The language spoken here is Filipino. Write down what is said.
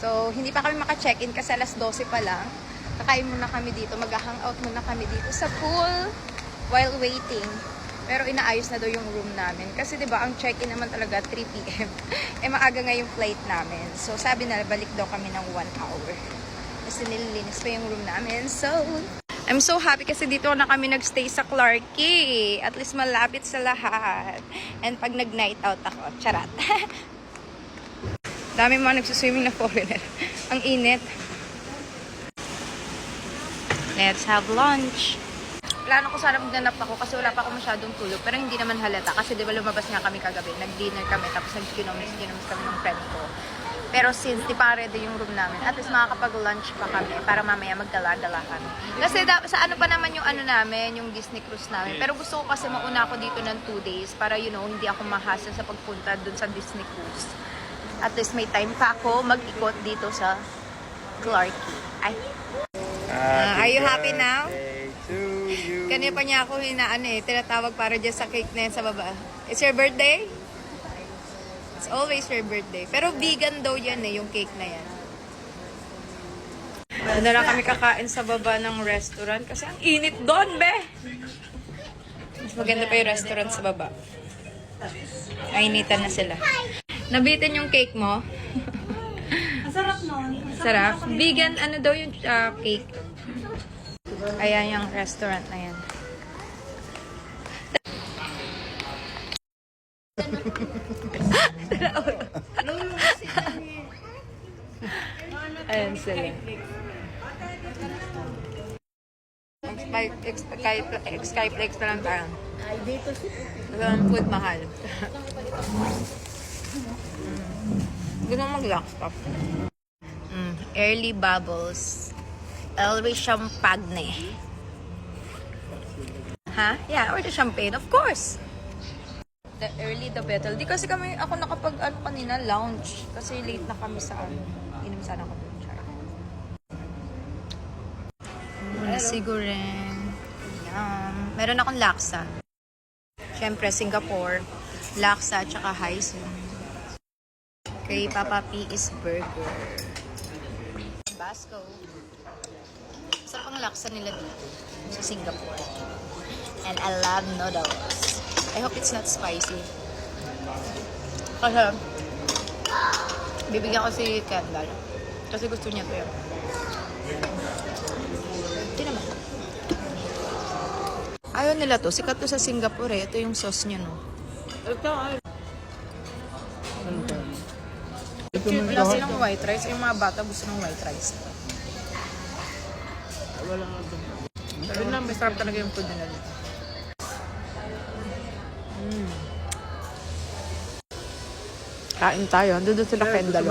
So, hindi pa kami maka-check-in kasi alas 12 pa lang. Kakain muna kami dito. Mag-hangout muna kami dito sa pool while waiting. Pero inaayos na daw yung room namin. Kasi 'di ba ang check-in naman talaga 3 PM. Maaga nga yung flight namin. So, sabi na balik daw kami ng 1 hour. Kasi nililinis pa yung room namin. So, I'm so happy kasi dito na kami nagstay sa Clarke. At least malapit sa lahat. And pag nag-night out ako, charat. Dami mga nagsuswimming na foreigner. Ang init. Let's have lunch. Plano ko sana magnanap ako kasi wala pa ako masyadong tulog. Pero hindi naman halata kasi di ba lumabas nga kami kagabi. Nag-dinner kami tapos nag-kinomis kami ng friend ko. Pero since di pa ready yung room namin, at least makakapag-lunch pa kami para mamaya magdala-dala kami. Kasi sa ano pa naman yung ano namin, yung Disney cruise namin. Pero gusto ko kasi mauna ako dito ng 2 days para hindi ako mahasel sa pagpunta dun sa Disney cruise. At least may time pa ako mag-ikot dito sa Clarke. Ay. Are you happy now? Kanina pa niya ako tinatawag para dyan sa cake na yan sa baba. It's your birthday? It's always your birthday. Pero vegan daw yan yung cake na yan. Doon na kami kakain sa baba ng restaurant kasi ang init doon, be! Mas maganda pa yung restaurant sa baba. Ainitan na sila. Nabitin yung cake mo? Masarap nun. Sarap. Vegan, ano daw yung cake? Ayan yung restaurant na yan. Ayan sila. Skyflex na lang tayo. Ang food mahal. Gusto mo mag-lockstop. Early bubbles. Elry champagne. Ha? Yeah, or the champagne, of course. The early, the better. Di kasi ako nakapag, kanina, lounge. Kasi late na kami sa, inom sana kami. Sigureng. Yum. Meron akong laksa. Siyempre, Singapore. Laksa, tsaka Haisun. Kay Papa P is burger. Basco. Sarap ang laksa nila dito sa Singapore. And I love noodles. I hope it's not spicy. Kasi, bibigyan ko si Kendall. Kasi gusto niya ito yun. Hindi naman. Ayaw nila to. Sikat to sa Singapore eh. Ito yung sauce niya, no? Wala silang white rice. Yung mga bata gusto ng white rice. Pero na, masarap talaga yung food nila. Kain tayo. Doon sila Kendall.